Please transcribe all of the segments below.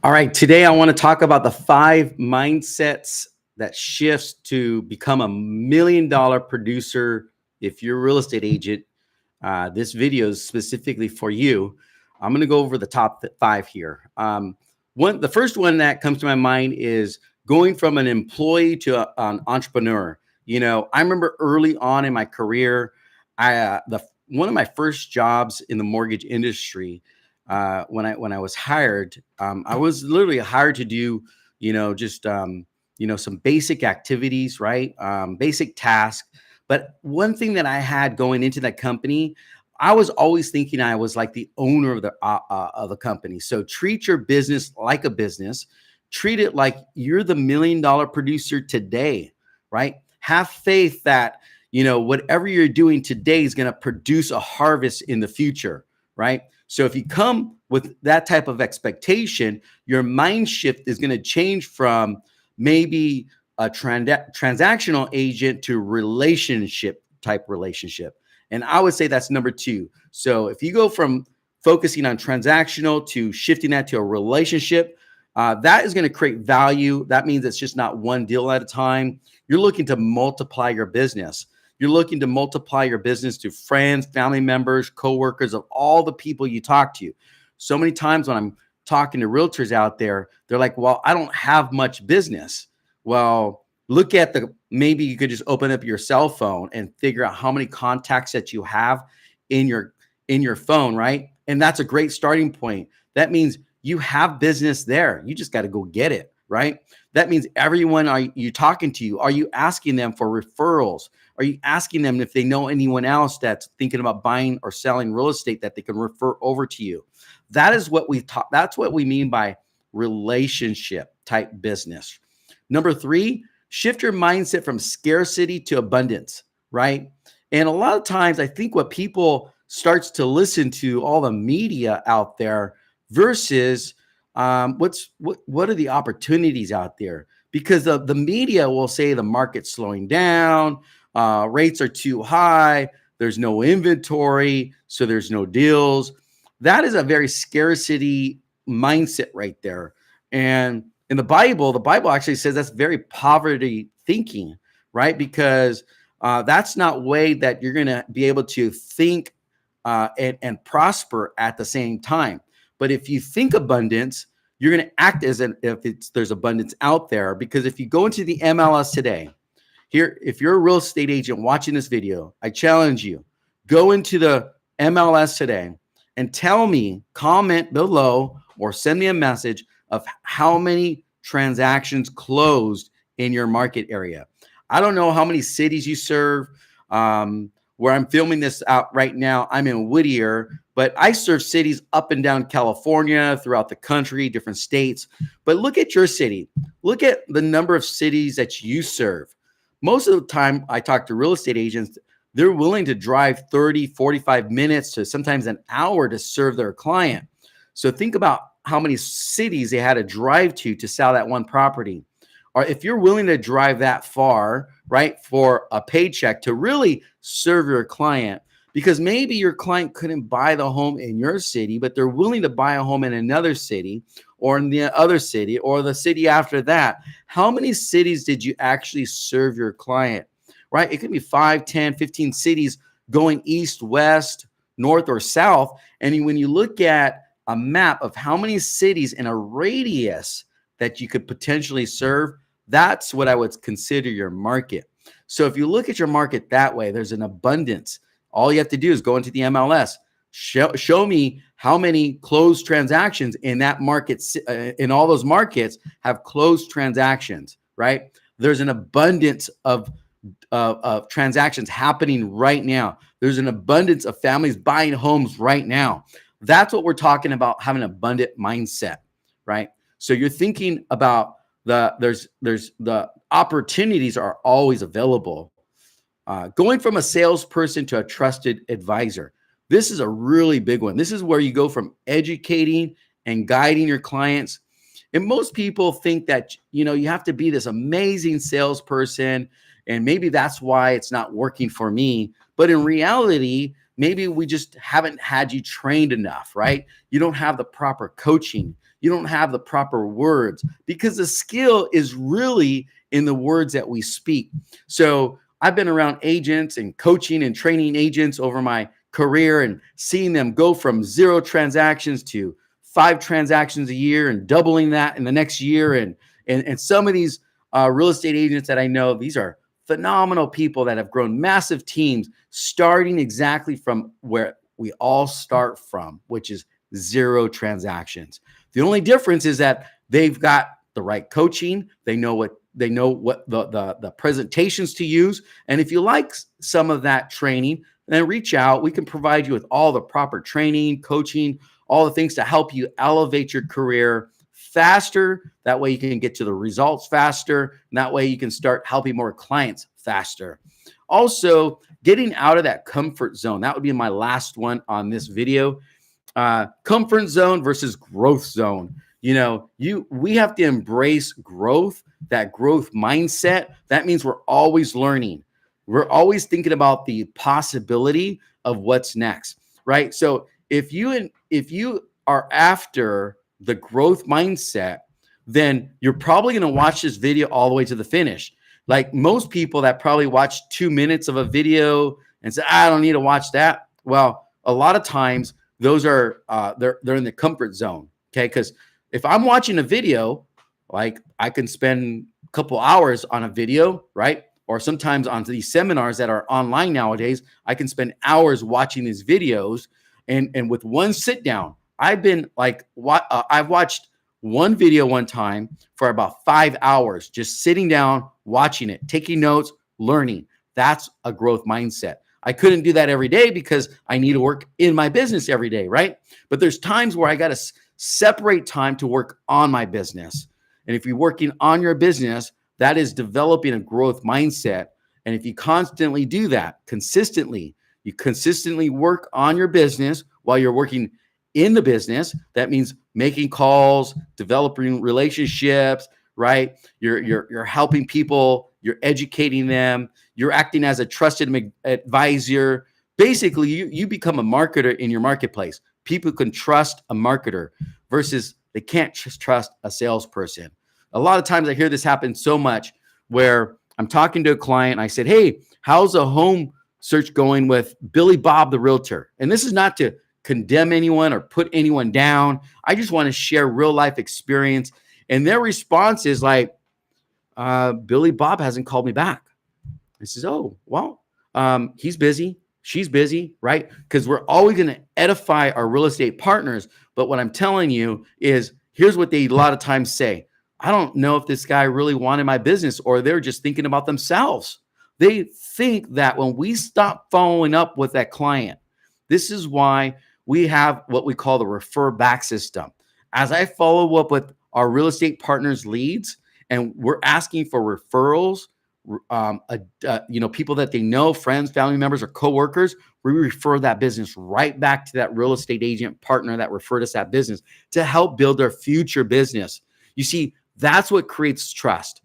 All right, today I want to talk about the 5 mindsets that shifts to become $1 million producer if you're a real estate agent. This video is specifically for you. I'm going to go over the top 5 here. The first one that comes to my mind is going from an employee to an entrepreneur. I remember early on in my career, one of my first jobs in the mortgage industry. When I was hired, I was literally hired to do, just some basic activities, right? Basic tasks. But one thing that I had going into that company, I was always thinking I was like the owner of the company. So treat your business like a business. Treat it like you're the $1 million producer today, right? Have faith that whatever you're doing today is going to produce a harvest in the future, right? So if you come with that type of expectation, your mind shift is going to change from maybe a transactional agent to relationship. And I would say that's number 2. So if you go from focusing on transactional to shifting that to a relationship, that is going to create value. That means it's just not one deal at a time. You're looking to multiply your business. You're looking to multiply your business to friends, family members, coworkers, of all the people you talk to. So many times when I'm talking to realtors out there, they're like, well, I don't have much business. Well, maybe you could just open up your cell phone and figure out how many contacts that you have in your phone, right? And that's a great starting point. That means you have business there. You just got to go get it, right? That means everyone are you talking to, are you asking them for referrals? Are you asking them if they know anyone else that's thinking about buying or selling real estate that they can refer over to you? That's what we mean by relationship type business. Number 3, shift your mindset from scarcity to abundance, right? And a lot of times I think what people starts to listen to all the media out there versus what are the opportunities out there? Because the media will say the market's slowing down, rates are too high, there's no inventory, so there's no deals. That is a very scarcity mindset right there. And in the Bible actually says that's very poverty thinking, right? Because that's not way that you're going to be able to think and prosper at the same time. But if you think abundance, you're going to act as if there's abundance out there. Because if you go into the MLS today, here, if you're a real estate agent watching this video, I challenge you, go into the MLS today and tell me, comment below or send me a message of how many transactions closed in your market area. I don't know how many cities you serve. Where I'm filming this out right now, I'm in Whittier, but I serve cities up and down California, throughout the country, different states. But look at your city. Look at the number of cities that you serve. Most of the time I talk to real estate agents, they're willing to drive 30, 45 minutes to sometimes an hour to serve their client. So think about how many cities they had to drive to sell that one property. Or if you're willing to drive that far, right, for a paycheck to really serve your client, because maybe your client couldn't buy the home in your city, but they're willing to buy a home in another city or in the other city or the city after that. How many cities did you actually serve your client, right? It could be 5, 10, 15 cities going east, west, north, or south. And when you look at a map of how many cities in a radius that you could potentially serve, that's what I would consider your market. So if you look at your market that way, there's an abundance. All you have to do is go into the MLS. Show me how many closed transactions in that market, in all those markets have closed transactions, right? There's an abundance of transactions happening right now. There's an abundance of families buying homes right now. That's what we're talking about, having an abundant mindset, right? So you're thinking about the opportunities are always available. Going from a salesperson to a trusted advisor. This is a really big one. This is where you go from educating and guiding your clients. And most people think that, you have to be this amazing salesperson, and maybe that's why it's not working for me. But in reality, maybe we just haven't had you trained enough, right? You don't have the proper coaching. You don't have the proper words, because the skill is really in the words that we speak. So I've been around agents and coaching and training agents over my career and seeing them go from 0 transactions to 5 transactions a year and doubling that in the next year. And some of these real estate agents that I know, these are phenomenal people that have grown massive teams, starting exactly from where we all start from, which is 0 transactions. The only difference is that they've got the right coaching. They know what the presentations to use. And if you like some of that training, then reach out. We can provide you with all the proper training, coaching, all the things to help you elevate your career faster. That way you can get to the results faster. And that way you can start helping more clients faster. Also, getting out of that comfort zone. That would be my last one on this video. Comfort zone versus growth zone. We have to embrace growth, that growth mindset. That means we're always learning. We're always thinking about the possibility of what's next, right? So if you are after the growth mindset, then you're probably going to watch this video all the way to the finish. Like most people that probably watch 2 minutes of a video and say, I don't need to watch that. Well, a lot of times those are they're in the comfort zone. Okay, because if I'm watching a video, like I can spend a couple hours on a video, right? Or sometimes on these seminars that are online nowadays, I can spend hours watching these videos. And with one sit down, I've watched one video one time for about 5 hours, just sitting down, watching it, taking notes, learning. That's a growth mindset. I couldn't do that every day because I need to work in my business every day, right? But there's times where I got to separate time to work on my business. And if you're working on your business, that is developing a growth mindset. And if you constantly do that, you consistently work on your business while you're working in the business. That means making calls, developing relationships, right? You're helping people, you're educating them, you're acting as a trusted advisor. Basically, you become a marketer in your marketplace. People can trust a marketer versus they can't just trust a salesperson. A lot of times I hear this happen so much where I'm talking to a client and I said, hey, how's a home search going with Billy Bob, the realtor? And this is not to condemn anyone or put anyone down. I just want to share real life experience. And their response is like, Billy Bob hasn't called me back. I says, oh, well, he's busy. She's busy, right? Because we're always going to edify our real estate partners. But what I'm telling you is, here's what they a lot of times say. I don't know if this guy really wanted my business, or they're just thinking about themselves. They think that when we stop following up with that client, this is why we have what we call the refer back system. As I follow up with our real estate partners' leads, and we're asking for referrals, people that they know, friends, family members, or coworkers, we refer that business right back to that real estate agent partner that referred us that business to help build their future business. You see, that's what creates trust.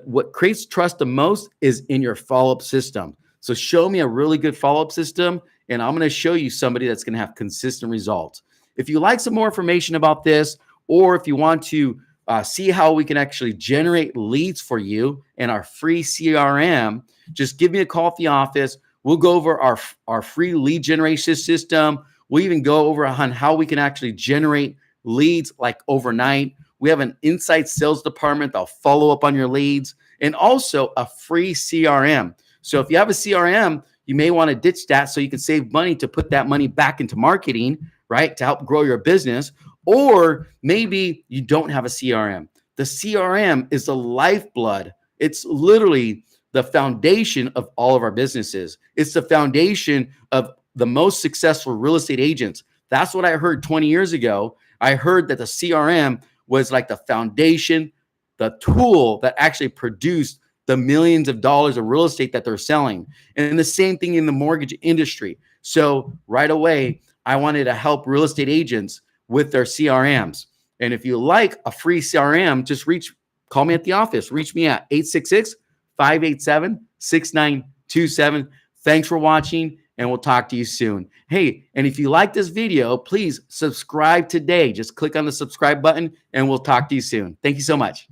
What creates trust the most is in your follow-up system. So show me a really good follow-up system, and I'm going to show you somebody that's going to have consistent results. If you like some more information about this, or if you want to see how we can actually generate leads for you in our free CRM, just give me a call at the office. We'll go over our free lead generation system. We'll even go over on how we can actually generate leads like overnight. We have an inside sales department that'll follow up on your leads, and also a free CRM. So if you have a CRM, you may want to ditch that so you can save money to put that money back into marketing, right? To help grow your business. Or maybe you don't have a CRM. The CRM is the lifeblood. It's literally the foundation of all of our businesses. It's the foundation of the most successful real estate agents. That's what I heard 20 years ago. I heard that the CRM was like the foundation, the tool that actually produced the millions of dollars of real estate that they're selling. And the same thing in the mortgage industry. So right away, I wanted to help real estate agents with their CRMs. And if you like a free CRM, just call me at the office. Reach me at 866-587-6927. Thanks for watching. and we'll talk to you soon. Hey, and if you like this video, please subscribe today. Just click on the subscribe button and we'll talk to you soon. Thank you so much.